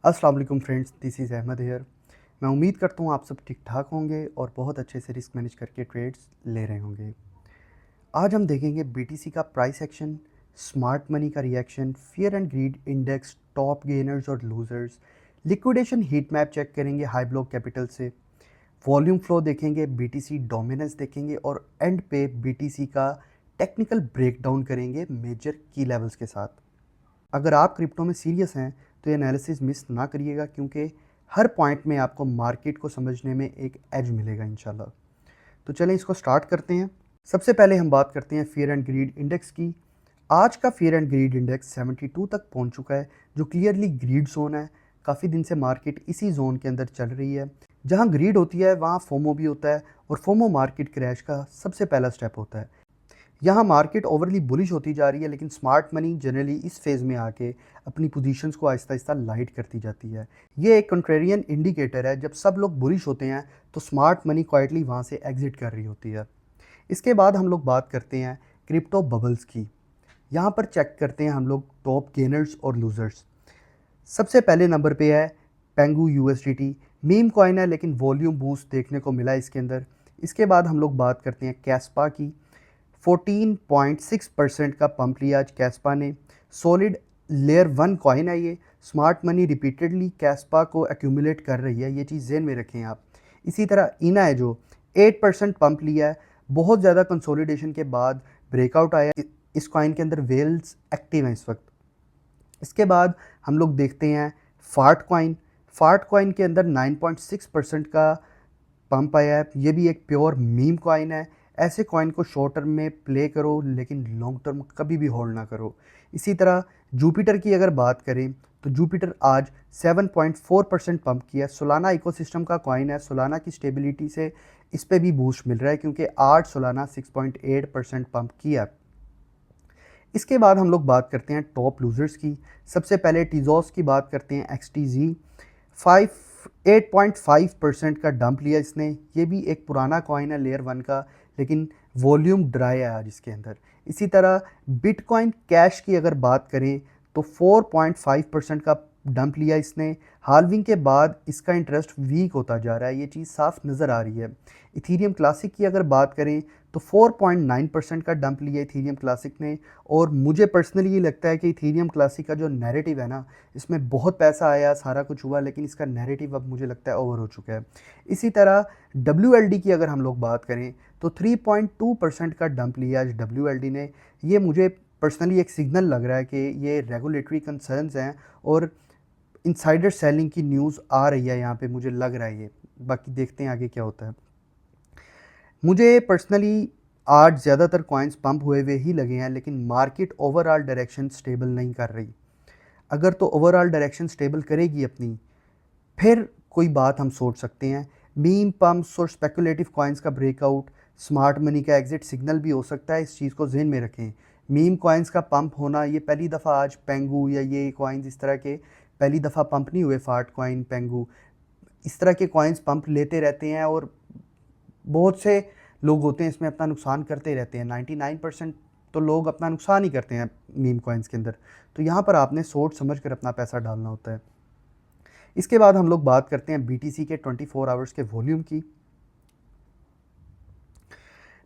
अस्सलाम वालेकुम friends, this is Ahmad here. मैं उम्मीद करता हूँ आप सब ठीक ठाक होंगे और बहुत अच्छे से रिस्क मैनेज करके ट्रेड्स ले रहे होंगे। आज हम देखेंगे बीटीसी का प्राइस एक्शन, स्मार्ट मनी का reaction, fear and greed index, top gainers और losers, liquidation heat map check करेंगे हाई ब्लॉक कैपिटल से, वॉल्यूम फ्लो देखेंगे, बीटीसी डोमिनेंस देखेंगे और एंड पे बीटीसी का टेक्निकल ब्रेकडाउन करेंगे मेजर की लेवल्स के साथ। अगर आप क्रिप्टो में सीरियस हैं तो ये एनालिसिस मिस ना करिएगा, क्योंकि हर पॉइंट में आपको मार्केट को समझने में एक एज मिलेगा इंशाल्लाह। तो चलें इसको स्टार्ट करते हैं। सबसे पहले हम बात करते हैं फियर एंड ग्रीड इंडेक्स की। आज का फियर एंड ग्रीड इंडेक्स 72 तक पहुंच चुका है, जो क्लियरली ग्रीड जोन है। काफ़ी दिन से मार्केट इसी जोन के अंदर चल रही है। जहां ग्रीड होती है वहां फोमो भी होता है, और फोमो मार्केट क्रैश का सबसे पहला स्टेप होता है। यहाँ मार्केट ओवरली बुलिश होती जा रही है, लेकिन स्मार्ट मनी जनरली इस फेज़ में आके अपनी पोजीशंस को आहिस्ता आहिस्ता लाइट करती जाती है। ये एक कंट्रेरियन इंडिकेटर है। जब सब लोग बुलिश होते हैं तो स्मार्ट मनी क्वाइटली वहाँ से एग्जिट कर रही होती है। इसके बाद हम लोग बात करते हैं क्रिप्टो बबल्स की। यहाँ पर चेक करते हैं हम लोग टॉप गेनर्स और लूजर्स। सबसे पहले नंबर पे है पेंगू यूएसडीटी। मीम कॉइन है, लेकिन वॉल्यूम बूस्ट देखने को मिला इसके अंदर। इसके बाद हम लोग बात करते हैं कैस्पा की। 14.6% का पंप लिया आज कैस्पा ने। सॉलिड लेयर 1 कॉइन है ये। स्मार्ट मनी रिपीटेडली कैस्पा को एक्यूमुलेट कर रही है, ये चीज़ ज़हन में रखें आप। इसी तरह इना है जो 8% पंप लिया है। बहुत ज़्यादा कंसोलिडेशन के बाद ब्रेकआउट आया। इस कॉइन के अंदर वेल्स एक्टिव हैं इस वक्त। इसके बाद हम लोग देखते हैं फार्ट कॉइन। फार्ट कॉइन के अंदर 9.6% का पंप आया है। ये भी एक प्योर मीम कॉइन है। ऐसे कॉइन को शॉर्ट टर्म में प्ले करो, लेकिन लॉन्ग टर्म कभी भी होल्ड ना करो। इसी तरह जुपिटर की अगर बात करें तो जुपिटर आज 7.4% पंप किया। सोलाना इकोसिस्टम का कॉइन है। सोलाना की स्टेबिलिटी से इस पे भी बूस्ट मिल रहा है, क्योंकि आज सोलाना 6.8% पंप किया। इसके बाद हम लोग बात करते हैं टॉप लूजर्स की। सबसे पहले टीजॉस की बात करते हैं। एक्सटीजी 8.5% का डंप लिया इसने। ये भी एक पुराना कॉइन है लेयर 1 का, लेकिन वॉल्यूम ड्राई है आज इसके अंदर। इसी तरह बिटकॉइन कैश की अगर बात करें तो 4.5% का डंप लिया इसने। हाल्विंग के बाद इसका इंटरेस्ट वीक होता जा रहा है, ये चीज़ साफ नज़र आ रही है। इथीरियम क्लासिक की अगर बात करें तो 4.9% का डंप लिया इथीरियम क्लासिक ने। और मुझे पर्सनली ये लगता है कि इथीरियम क्लासिक का जो नैरेटिव है ना, इसमें बहुत पैसा आया, सारा कुछ हुआ, लेकिन इसका नैरेटिव अब मुझे लगता है ओवर हो चुका है। इसी तरह WLD की अगर हम लोग बात करें तो 3.2% का डंप लिया आज WLD ने। ये मुझे पर्सनली एक सिग्नल लग रहा है कि ये रेगुलेटरी कंसर्न्स हैं और इनसाइडर सेलिंग की न्यूज़ आ रही है यहाँ पे, मुझे लग रहा है ये। बाकी देखते हैं आगे क्या होता है। मुझे पर्सनली आज ज़्यादातर कॉइन्स पंप हुए हुए ही लगे हैं, लेकिन मार्केट ओवरऑल डायरेक्शन स्टेबल नहीं कर रही। अगर तो ओवरऑल डायरेक्शन स्टेबल करेगी अपनी, फिर कोई बात हम सोच सकते हैं। मीम पम्प्स और स्पेकुलेटिव कॉइन्स का ब्रेकआउट स्मार्ट मनी का एग्जिट सिग्नल भी हो सकता है। इस चीज़ को जहन में रखें। मीम कॉइन्स का पंप होना ये पहली दफ़ा आज पेंगू या ये कॉइन्स इस तरह के पहली दफ़ा पंप नहीं हुए। फार्ट कॉइन, पेंगू, इस तरह के कॉइन्स पंप लेते रहते हैं और बहुत से लोग होते हैं इसमें अपना नुकसान करते रहते हैं। 99% तो लोग अपना नुकसान ही करते हैं मीम कॉइन्स के अंदर। तो यहाँ पर आपने सोच समझ कर अपना पैसा डालना होता है। इसके बाद हम लोग बात करते हैं बीटीसी के 24 आवर्स के वॉल्यूम की।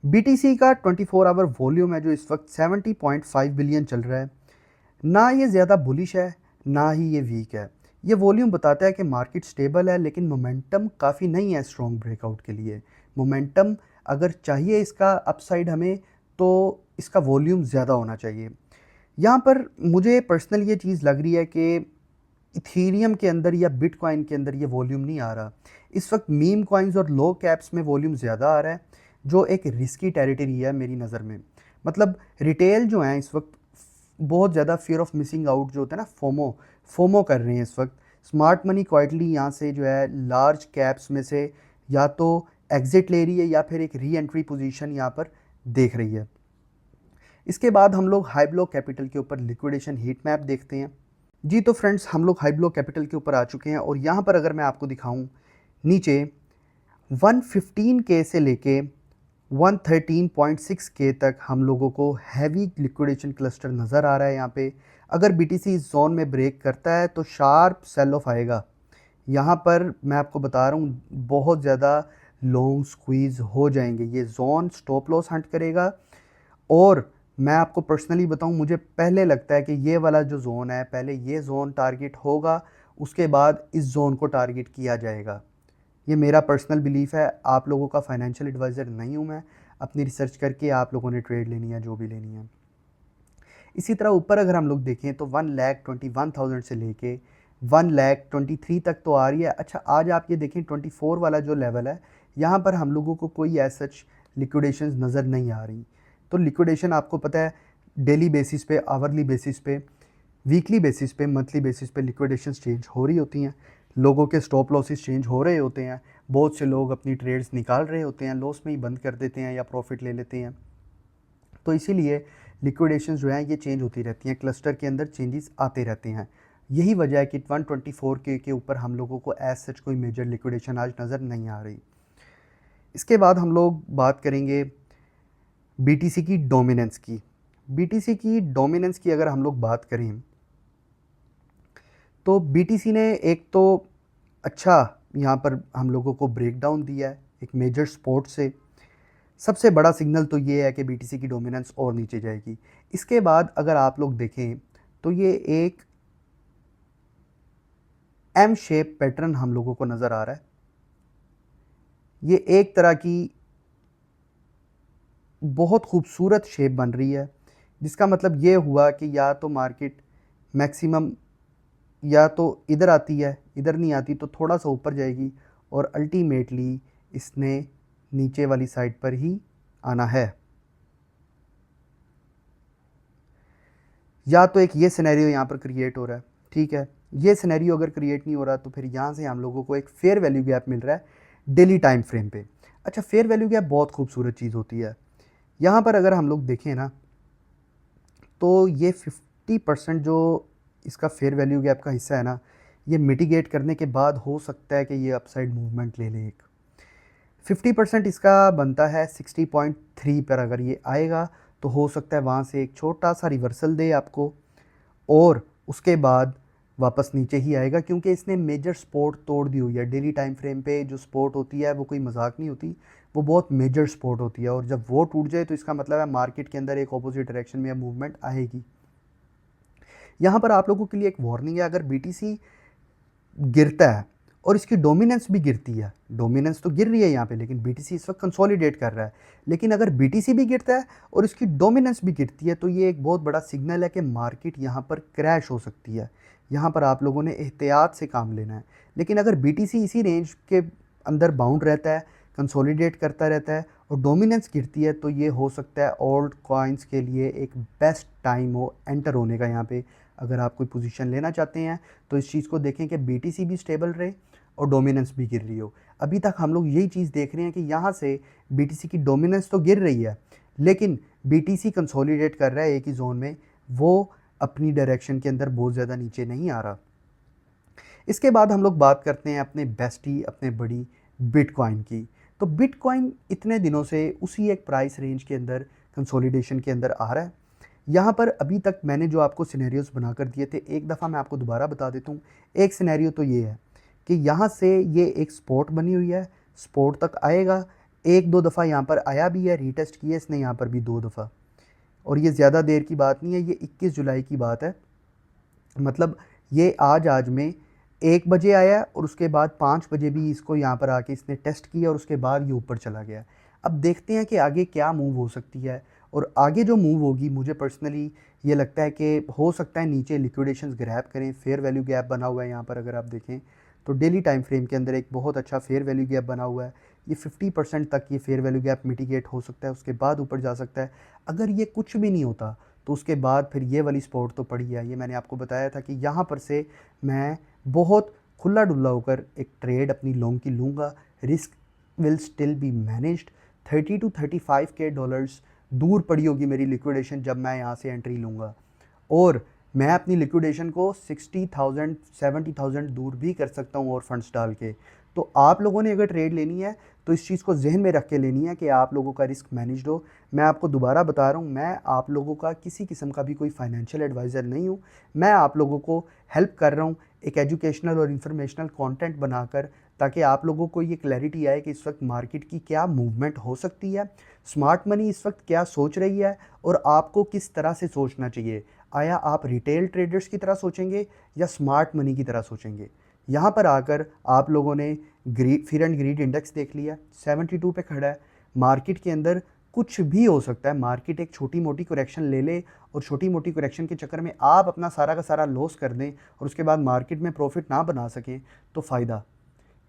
बीटीसी का 24 आवर वॉल्यूम है जो इस वक्त 70.5 बिलियन चल रहा है। ना ये ज़्यादा बुलिश है, ना ही ये वीक है। ये वॉल्यूम बताता है कि मार्केट स्टेबल है, लेकिन मोमेंटम काफ़ी नहीं है स्ट्रॉन्ग ब्रेकआउट के लिए। मोमेंटम अगर चाहिए इसका अपसाइड हमें, तो इसका वॉल्यूम ज़्यादा होना चाहिए। यहाँ पर मुझे पर्सनल ये चीज़ लग रही है कि इथीरियम के अंदर या बिटकॉइन के अंदर ये वॉल्यूम नहीं आ रहा। इस वक्त मीम कॉइन्स और लो कैप्स में वॉल्यूम ज़्यादा आ रहा है, जो एक रिस्की टेरिटरी है मेरी नज़र में। मतलब रिटेल जो है इस वक्त बहुत ज़्यादा फियर ऑफ मिसिंग आउट जो होता है ना, फोमो कर रहे हैं इस वक्त। स्मार्ट मनी क्वाइटली यहाँ से जो है लार्ज कैप्स में से या तो एग्जिट ले रही है या फिर एक री एंट्री पोजीशन यहाँ पर देख रही है। इसके बाद हम लोग हाई ब्लॉक कैपिटल के ऊपर लिक्विडेशन हीट मैप देखते हैं। जी तो फ्रेंड्स, हम लोग हाई ब्लॉक कैपिटल के ऊपर आ चुके हैं और यहाँ पर अगर मैं आपको दिखाऊं, नीचे 115K से लेके 113.6K तक हम लोगों को हैवी लिक्विडेशन क्लस्टर नज़र आ रहा है यहाँ पे। अगर बीटीसी इस जोन में ब्रेक करता है तो शार्प सेल ऑफ आएगा। यहाँ पर मैं आपको बता रहा हूँ बहुत ज़्यादा लॉन्ग स्क्वीज़ हो जाएंगे। ये जोन स्टॉप लॉस हंट करेगा। और मैं आपको पर्सनली बताऊं, मुझे पहले लगता है कि ये वाला जो जोन है, पहले ये जोन टारगेट होगा, उसके बाद इस जोन को टारगेट किया जाएगा। ये मेरा पर्सनल बिलीफ है। आप लोगों का फाइनेंशियल एडवाइज़र नहीं हूँ मैं। अपनी रिसर्च करके आप लोगों ने ट्रेड लेनी है जो भी लेनी है। इसी तरह ऊपर अगर हम लोग देखें तो 1,21,000 से लेके 1,23,000 तक तो आ रही है। अच्छा, आज आप ये देखें 24 वाला जो लेवल है, यहाँ पर हम लोगों को कोई एज सच लिक्विडेशंस नज़र नहीं आ रही। तो लिक्विडेशन आपको पता है डेली बेसिस पे, आवरली बेसिस पे, वीकली बेसिस पे, मंथली बेसिस पे लिक्विडेशंस चेंज हो रही होती हैं। लोगों के स्टॉप लॉसेस चेंज हो रहे होते हैं। बहुत से लोग अपनी ट्रेड्स निकाल रहे होते हैं, लॉस में ही बंद कर देते हैं या प्रॉफिट ले लेते हैं। तो इसीलिए लिक्विडेशन जो है ये चेंज होती रहती हैं, क्लस्टर के अंदर चेंजेस आते रहते हैं। यही वजह है कि 124 के ऊपर हम लोगों को एज सच कोई मेजर लिक्विडेशन आज नज़र नहीं आ रही। इसके बाद हम लोग बात करेंगे बीटीसी की डोमिनेंस की। बीटीसी की डोमिनेंस की अगर हम लोग बात करें तो बीटीसी ने एक तो अच्छा यहाँ पर हम लोगों को ब्रेक डाउन दिया है एक मेजर सपोर्ट से। सबसे बड़ा सिग्नल तो ये है कि बीटीसी की डोमिनेंस और नीचे जाएगी। इसके बाद अगर आप लोग देखें तो ये एक एम शेप पैटर्न हम लोगों को नज़र आ रहा है। ये एक तरह की बहुत खूबसूरत शेप बन रही है, जिसका मतलब ये हुआ कि या तो मार्केट मैक्सिमम या तो इधर आती है, इधर नहीं आती तो थोड़ा सा ऊपर जाएगी, और अल्टीमेटली इसने नीचे वाली साइड पर ही आना है। या तो एक ये सिनेरियो यहाँ पर क्रिएट हो रहा है, ठीक है। ये सिनेरियो अगर क्रिएट नहीं हो रहा तो फिर यहाँ से हम लोगों को एक फेयर वैल्यू गैप मिल रहा है डेली टाइम फ्रेम पे। अच्छा, फेयर वैल्यू गैप बहुत खूबसूरत चीज़ होती है। यहाँ पर अगर हम लोग देखें ना तो ये 50% जो इसका फेयर वैल्यू गैप का हिस्सा है ना, ये मिटिगेट करने के बाद हो सकता है कि ये अपसाइड मूवमेंट ले ले। एक 50% इसका बनता है 60.3 पर। अगर ये आएगा तो हो सकता है वहाँ से एक छोटा सा रिवर्सल दे आपको, और उसके बाद वापस नीचे ही आएगा, क्योंकि इसने मेजर सपोर्ट तोड़ दी हुई है। डेली टाइम फ्रेम पे जो सपोर्ट होती है वो कोई मजाक नहीं होती, वो बहुत मेजर सपोर्ट होती है। और जब वो टूट जाए तो इसका मतलब है मार्केट के अंदर एक ऑपोजिट डायरेक्शन में मूवमेंट आएगी। यहाँ पर आप लोगों के लिए एक वार्निंग है, अगर बीटीसी गिरता है और इसकी डोमिनेंस भी गिरती है, डोमिनेंस तो गिर रही है यहाँ पे, लेकिन बीटीसी इस वक्त कंसोलिडेट कर रहा है, लेकिन अगर बीटीसी भी गिरता है और इसकी डोमिनेंस भी गिरती है तो ये एक बहुत बड़ा सिग्नल है कि मार्केट यहाँ पर क्रैश हो सकती है। यहाँ पर आप लोगों ने एहतियात से काम लेना है। लेकिन अगर बीटीसी इसी रेंज के अंदर बाउंड रहता है, कंसोलिडेट करता रहता है और डोमिनेंस गिरती है, तो ये हो सकता है ओल्ड कॉइन्स के लिए एक बेस्ट टाइम हो एंटर होने का। यहाँ पे अगर आप कोई पोजीशन लेना चाहते हैं तो इस चीज़ को देखें कि बीटीसी भी स्टेबल रहे और डोमिनेंस भी गिर रही हो। अभी तक हम लोग यही चीज़ देख रहे हैं कि यहाँ से बीटीसी की डोमिनेंस तो गिर रही है, लेकिन बीटीसी कंसोलिडेट कर रहा है एक ही जोन में, वो अपनी डायरेक्शन के अंदर बहुत ज़्यादा नीचे नहीं आ रहा। इसके बाद हम लोग बात करते हैं अपने बेस्टी, अपने बड़ी बिटकॉइन की। तो बिटकॉइन इतने दिनों से उसी एक प्राइस रेंज के अंदर कंसोलिडेशन के अंदर आ रहा है। यहाँ पर अभी तक मैंने जो आपको सिनेरियोस बनाकर दिए थे, एक दफ़ा मैं आपको दोबारा बता देता हूँ। एक सिनेरियो तो ये है कि यहाँ से ये एक स्पॉट बनी हुई है, स्पॉट तक आएगा, एक दो दफ़ा यहाँ पर आया भी है, रीटेस्ट किया इसने यहाँ पर भी 2 दफ़ा, और ये ज़्यादा देर की बात नहीं है, ये 21 जुलाई की बात है। मतलब ये आज में 1 बजे आया और उसके बाद 5 बजे भी इसको यहाँ पर आके इसने टेस्ट किया और उसके बाद ये ऊपर चला गया। अब देखते हैं कि आगे क्या मूव हो सकती है, और आगे जो मूव होगी मुझे पर्सनली ये लगता है कि हो सकता है नीचे लिक्विडेशंस ग्रैब करें। फेयर वैल्यू गैप बना हुआ है यहाँ पर, अगर आप देखें तो डेली टाइम फ्रेम के अंदर एक बहुत अच्छा फेयर वैल्यू गैप बना हुआ है। ये 50% तक ये फेयर वैल्यू गैप मिटिगेट हो सकता है, उसके बाद ऊपर जा सकता है। अगर ये कुछ भी नहीं होता तो उसके बाद फिर ये वाली सपोर्ट तो पड़ी है। ये मैंने आपको बताया था कि यहाँ पर से मैं बहुत खुला डुल्ला होकर एक ट्रेड अपनी लॉन्ग की लूँगा। Risk will still be managed. 30 to 35 के डॉलर्स दूर पड़ी होगी मेरी लिक्विडेशन जब मैं यहाँ से एंट्री लूँगा, और मैं अपनी लिक्विडेशन को 60,000 70,000 दूर भी कर सकता हूँ और फंड्स डाल के। तो आप लोगों ने अगर ट्रेड लेनी है तो इस चीज़ को जहन में रख के लेनी है कि आप लोगों का रिस्क मैनेज हो। मैं आपको दोबारा बता रहा हूँ, मैं आप लोगों का किसी किस्म का भी कोई फाइनेंशियल एडवाइज़र नहीं हूँ। मैं आप लोगों को हेल्प कर रहा हूँ एक एजुकेशनल और इन्फॉर्मेशनल कंटेंट बनाकर, ताकि आप लोगों को ये क्लैरिटी आए कि इस वक्त मार्केट की क्या मूवमेंट हो सकती है, स्मार्ट मनी इस वक्त क्या सोच रही है और आपको किस तरह से सोचना चाहिए। आया आप रिटेल ट्रेडर्स की तरह सोचेंगे या स्मार्ट मनी की तरह सोचेंगे। यहाँ पर आकर आप लोगों ने फियर एंड ग्रीड इंडेक्स देख लिया, 72 पे खड़ा है। मार्केट के अंदर कुछ भी हो सकता है, मार्केट एक छोटी मोटी करेक्शन ले ले और छोटी मोटी करेक्शन के चक्कर में आप अपना सारा का सारा लॉस कर दें और उसके बाद मार्केट में प्रॉफिट ना बना सकें तो फ़ायदा।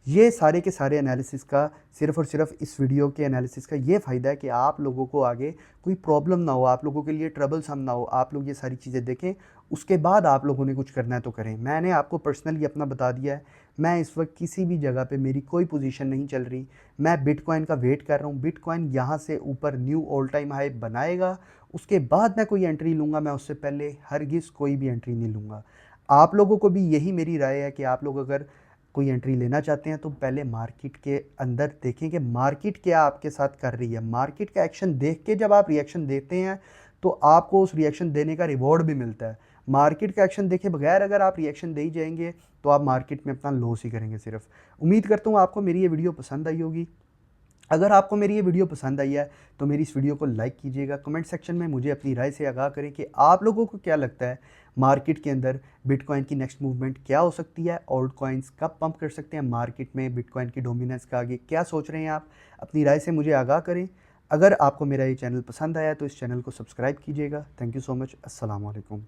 ये सारे के सारे एनालिसिस का सिर्फ़ और सिर्फ इस वीडियो के एनालिसिस का ये फ़ायदा है कि आप लोगों को आगे कोई प्रॉब्लम ना हो, आप लोगों के लिए ट्रबलसम ना हो। आप लोग ये सारी चीज़ें देखें, उसके बाद आप लोगों ने कुछ करना है तो करें। मैंने आपको पर्सनली अपना बता दिया है, मैं इस वक्त किसी भी जगह पे मेरी कोई पोजीशन नहीं चल रही। मैं बिटकॉइन का वेट कर रहा हूँ, बिटकॉइन यहाँ से ऊपर न्यू ऑल टाइम हाई बनाएगा, उसके बाद मैं कोई एंट्री लूँगा। मैं उससे पहले हरगिज़ कोई भी एंट्री नहीं लूँगा। आप लोगों को भी यही मेरी राय है कि आप लोग अगर कोई एंट्री लेना चाहते हैं तो पहले मार्केट के अंदर देखें कि मार्केट क्या आपके साथ कर रही है। मार्केट का एक्शन देख के जब आप रिएक्शन देते हैं तो आपको उस रिएक्शन देने का रिवॉर्ड भी मिलता है। मार्केट का एक्शन देखे बगैर अगर आप रिएक्शन दे ही जाएंगे तो आप मार्केट में अपना लॉस ही करेंगे सिर्फ। उम्मीद करता हूँ आपको मेरी ये वीडियो पसंद आई होगी। अगर आपको मेरी ये वीडियो पसंद आई है तो मेरी इस वीडियो को लाइक कीजिएगा। कमेंट सेक्शन में मुझे अपनी राय से आगाह करें कि आप लोगों को क्या लगता है मार्केट के अंदर बिटकॉइन की नेक्स्ट मूवमेंट क्या हो सकती है, ओल्ड कॉइन्स कब पंप कर सकते हैं मार्केट में, बिटकॉइन की डोमिनेंस का आगे क्या सोच रहे हैं आप। अपनी राय से मुझे आगाह करें। अगर आपको मेरा ये चैनल पसंद आया तो इस चैनल को सब्सक्राइब कीजिएगा। Thank you so much. अस्सलाम वालेकुम।